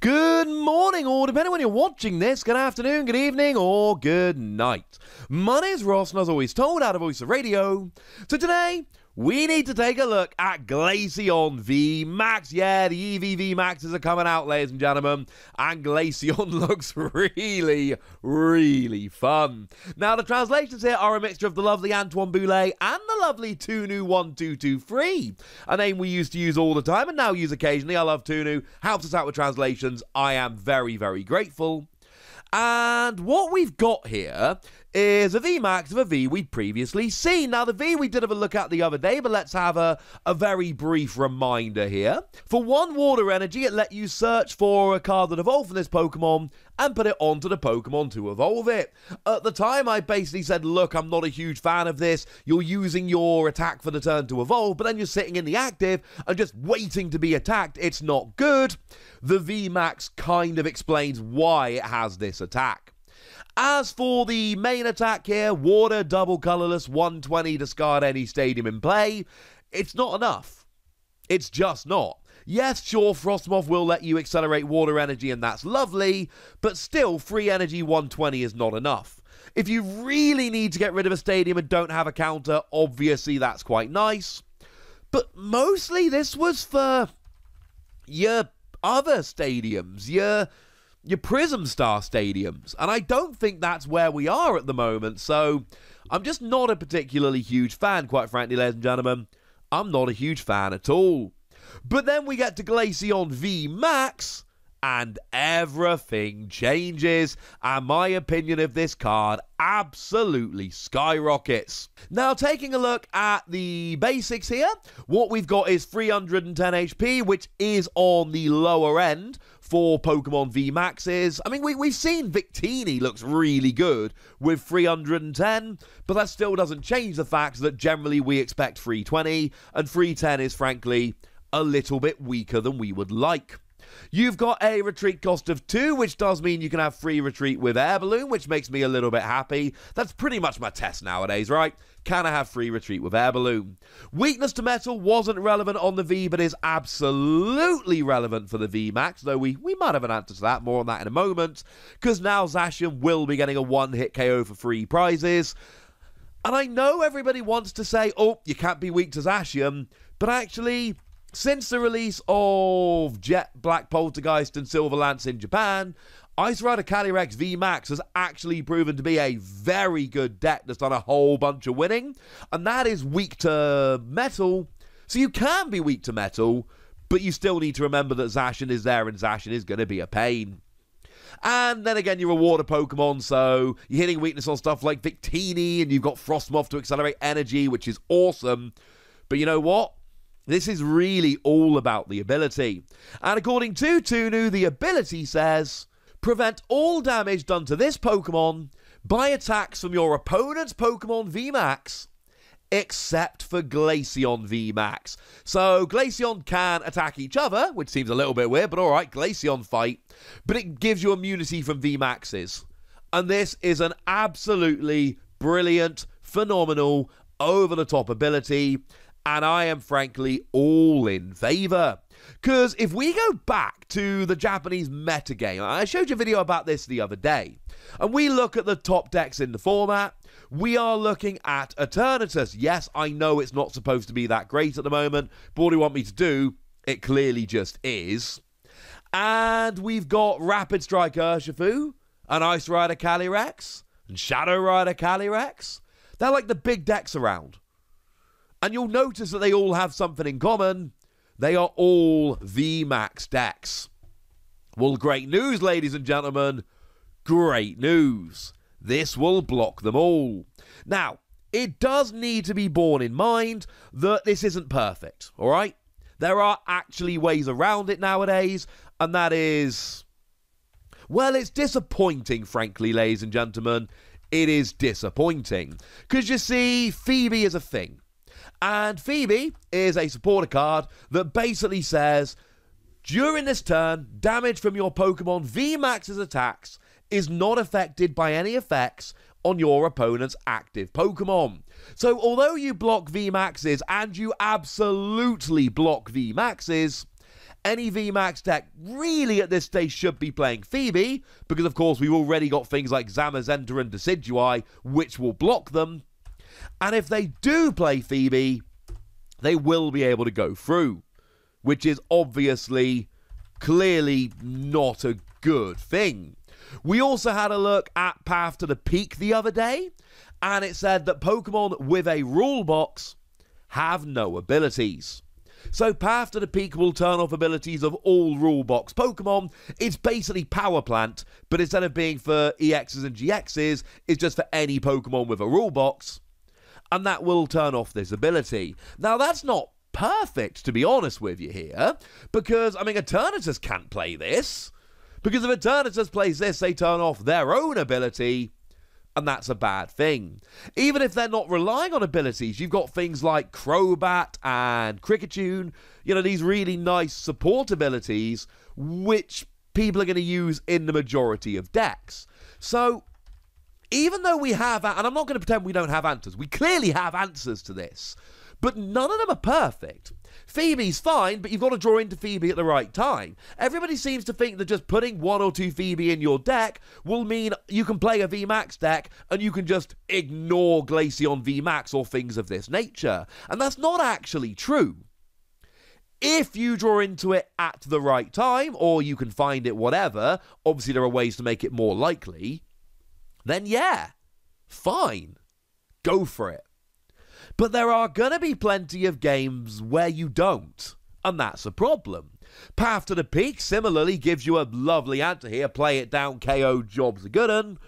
Good morning, or depending when you're watching this, good afternoon, good evening, or good night. My name's Ross, and as always told, out of Voice of Radio. So today, we need to take a look at Glaceon V Max. Yeah, the EV Maxes are coming out, ladies and gentlemen, and Glaceon looks really, really fun. Now, the translations here are a mixture of the lovely Antoine Boulet and the lovely Tunu1223, a name we used to use all the time and now use occasionally. I love Tunu, helps us out with translations. I am very, very grateful. And what we've got here is a VMAX of a V we'd previously seen. Now, the V we did have a look at the other day, but let's have a very brief reminder here. For 1 water energy, it let you search for a card that evolved from this Pokemon and put it onto the Pokemon to evolve it. At the time, I basically said, look, I'm not a huge fan of this. You're using your attack for the turn to evolve, but then you're sitting in the active and just waiting to be attacked. It's not good. The VMAX kind of explains why it has this attack. As for the main attack here, water, double colorless, 120, discard any stadium in play, it's not enough. It's just not. Yes, sure, Frostmoth will let you accelerate water energy, and that's lovely, but still, free energy 120 is not enough. If you really need to get rid of a stadium and don't have a counter, obviously that's quite nice. But mostly this was for your other stadiums, your Prism Star stadiums, and I don't think that's where we are at the moment, so I'm just not a particularly huge fan, quite frankly, ladies and gentlemen. I'm not a huge fan at all. But then we get to Glaceon V Max, and everything changes, and my opinion of this card absolutely skyrockets. Now, taking a look at the basics here, what we've got is 310 HP, which is on the lower end for Pokemon V Maxes. I mean, we've seen Victini looks really good with 310, but that still doesn't change the fact that generally we expect 320, and 310 is frankly a little bit weaker than we would like. You've got a retreat cost of 2, which does mean you can have free retreat with Air Balloon, which makes me a little bit happy. That's pretty much my test nowadays, right? Can I have free retreat with Air Balloon? Weakness to metal wasn't relevant on the V, but is absolutely relevant for the V Max, though we might have an answer to that. More on that in a moment, because now Zacian will be getting a one-hit KO for free prizes. And I know everybody wants to say, oh, you can't be weak to Zacian, but actually, since the release of Jet Black Poltergeist and Silver Lance in Japan, Ice Rider Calyrex V Max has actually proven to be a very good deck that's done a whole bunch of winning, and that is weak to metal. So you can be weak to metal, but you still need to remember that Zacian is there, and Zacian is going to be a pain. And then again, you're a water Pokemon, so you're hitting weakness on stuff like Victini, and you've got Frostmoth to accelerate energy, which is awesome. But you know what? This is really all about the ability. And according to Tunu, the ability says, prevent all damage done to this Pokemon by attacks from your opponent's Pokemon V Max, except for Glaceon V Max. So Glaceon can attack each other, which seems a little bit weird, but alright, Glaceon fight. But it gives you immunity from V Maxes. And this is an absolutely brilliant, phenomenal, over-the-top ability. And I am frankly all in favor. Because if we go back to the Japanese metagame, I showed you a video about this the other day, and we look at the top decks in the format, we are looking at Eternatus. Yes, I know it's not supposed to be that great at the moment, but what do you want me to do? It clearly just is. And we've got Rapid Strike Urshifu, and Ice Rider Calyrex, and Shadow Rider Calyrex. They're like the big decks around. And you'll notice that they all have something in common. They are all VMAX decks. Well, great news, ladies and gentlemen. Great news. This will block them all. Now, it does need to be borne in mind that this isn't perfect, all right? There are actually ways around it nowadays, and that is, well, it's disappointing, frankly, ladies and gentlemen. It is disappointing. Because you see, Phoebe is a thing. And Phoebe is a supporter card that basically says, during this turn, damage from your Pokemon VMAX's attacks is not affected by any effects on your opponent's active Pokemon. So although you block VMAXs, and you absolutely block VMAXs, Any VMAX deck really at this stage should be playing Phoebe, because of course we've already got things like Zamazenta and Decidueye, which will block them. And if they do play Phoebe, they will be able to go through, which is obviously, clearly not a good thing. We also had a look at Path to the Peak the other day, and it said that Pokemon with a rule box have no abilities. So Path to the Peak will turn off abilities of all rule box Pokemon. It's basically Power Plant, but instead of being for EXs and GXs, it's just for any Pokemon with a rule box, and that will turn off this ability. Now that's not perfect, to be honest with you here, because, I mean, Eternatus can't play this, because if Eternatus plays this, they turn off their own ability, and that's a bad thing. Even if they're not relying on abilities, you've got things like Crobat and Kricketune, you know, these really nice support abilities, which people are going to use in the majority of decks. So, even though we have, and I'm not going to pretend we don't have answers, we clearly have answers to this, but none of them are perfect. Phoebe's fine, but you've got to draw into Phoebe at the right time. Everybody seems to think that just putting 1 or 2 Phoebe in your deck will mean you can play a VMAX deck and you can just ignore Glaceon VMAX or things of this nature. And that's not actually true. If you draw into it at the right time, or you can find it whatever, obviously there are ways to make it more likely, then yeah, fine, go for it. But there are going to be plenty of games where you don't, and that's a problem. Path to the Peak similarly gives you a lovely answer here, play it down, KO, job's a good un,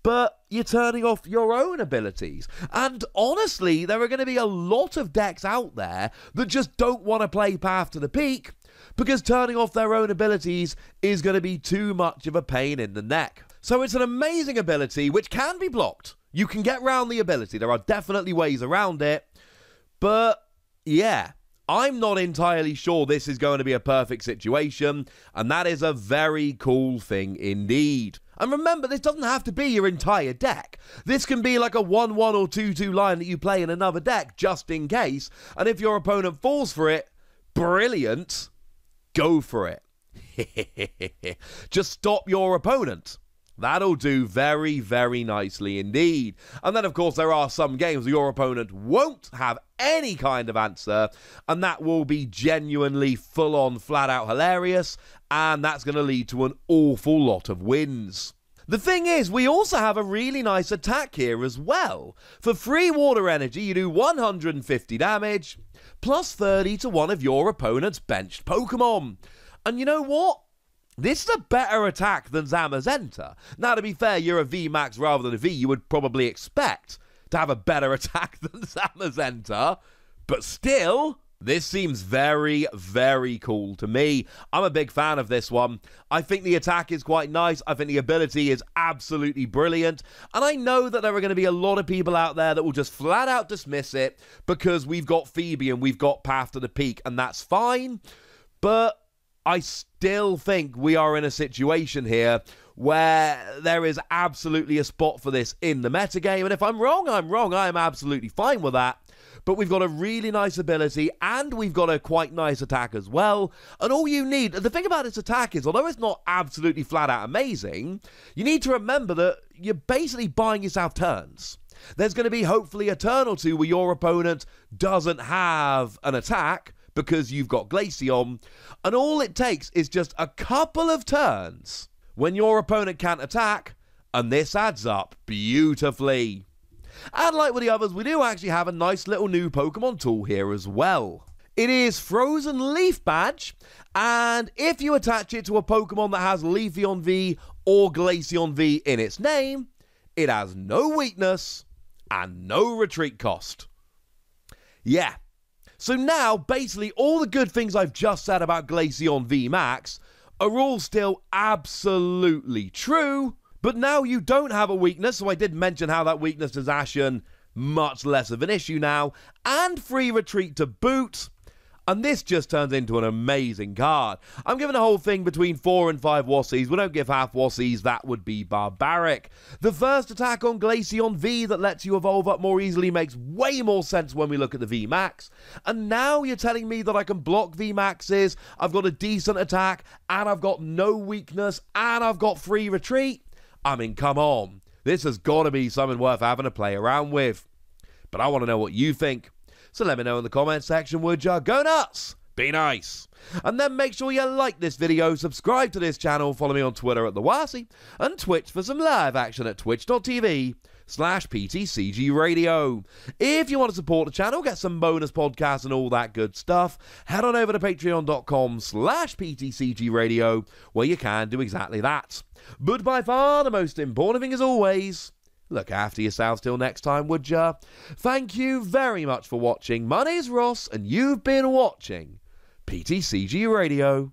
but you're turning off your own abilities. And honestly, there are going to be a lot of decks out there that just don't want to play Path to the Peak, because turning off their own abilities is going to be too much of a pain in the neck. So it's an amazing ability which can be blocked. You can get around the ability. There are definitely ways around it. But, yeah, I'm not entirely sure this is going to be a perfect situation. And that is a very cool thing indeed. And remember, this doesn't have to be your entire deck. This can be like a 1-1 or 2-2 line that you play in another deck, just in case. And if your opponent falls for it, brilliant, go for it. Just stop your opponent. That'll do very, very nicely indeed. And then, of course, there are some games where your opponent won't have any kind of answer, and that will be genuinely full-on, flat-out hilarious, and that's going to lead to an awful lot of wins. The thing is, we also have a really nice attack here as well. For free water energy, you do 150 damage, plus 30 to one of your opponent's benched Pokemon. And you know what? This is a better attack than Zamazenta. Now, to be fair, you're a VMAX rather than a V. You would probably expect to have a better attack than Zamazenta. But still, this seems very, very cool to me. I'm a big fan of this one. I think the attack is quite nice. I think the ability is absolutely brilliant. And I know that there are going to be a lot of people out there that will just flat out dismiss it because we've got Phoebe and we've got Path to the Peak, and that's fine. But I still think we are in a situation here where there is absolutely a spot for this in the metagame. And if I'm wrong, I'm wrong. I'm absolutely fine with that. But we've got a really nice ability, and we've got a quite nice attack as well. And all you need, the thing about this attack is, although it's not absolutely flat out amazing, you need to remember that you're basically buying yourself turns. There's going to be hopefully a turn or two where your opponent doesn't have an attack, because you've got Glaceon, and all it takes is just a couple of turns when your opponent can't attack, and this adds up beautifully. And like with the others, we do actually have a nice little new Pokemon tool here as well. It is Frozen Leaf Badge, and if you attach it to a Pokemon that has Leafeon V or Glaceon V in its name, it has no weakness and no retreat cost. Yeah. So now, basically, all the good things I've just said about Glaceon VMAX are all still absolutely true, but now you don't have a weakness, so I did mention how that weakness is Ashen, much less of an issue now, and free retreat to boot. And this just turns into an amazing card. I'm giving the whole thing between 4 and 5 Wossies. We don't give half Wossies, that would be barbaric. The first attack on Glaceon V that lets you evolve up more easily makes way more sense when we look at the VMAX. And now you're telling me that I can block VMAXs, I've got a decent attack, and I've got no weakness, and I've got free retreat? I mean, come on. This has got to be something worth having to play around with. But I want to know what you think. So let me know in the comment section, would ya? Go nuts! Be nice! And then make sure you like this video, subscribe to this channel, follow me on Twitter at TheWossy, and Twitch for some live action at twitch.tv/PTCG Radio. If you want to support the channel, get some bonus podcasts and all that good stuff, head on over to patreon.com/PTCG Radio, where you can do exactly that. But by far the most important thing as always, look after yourselves till next time, would ya? Thank you very much for watching. My name's Ross, and you've been watching PTCG Radio.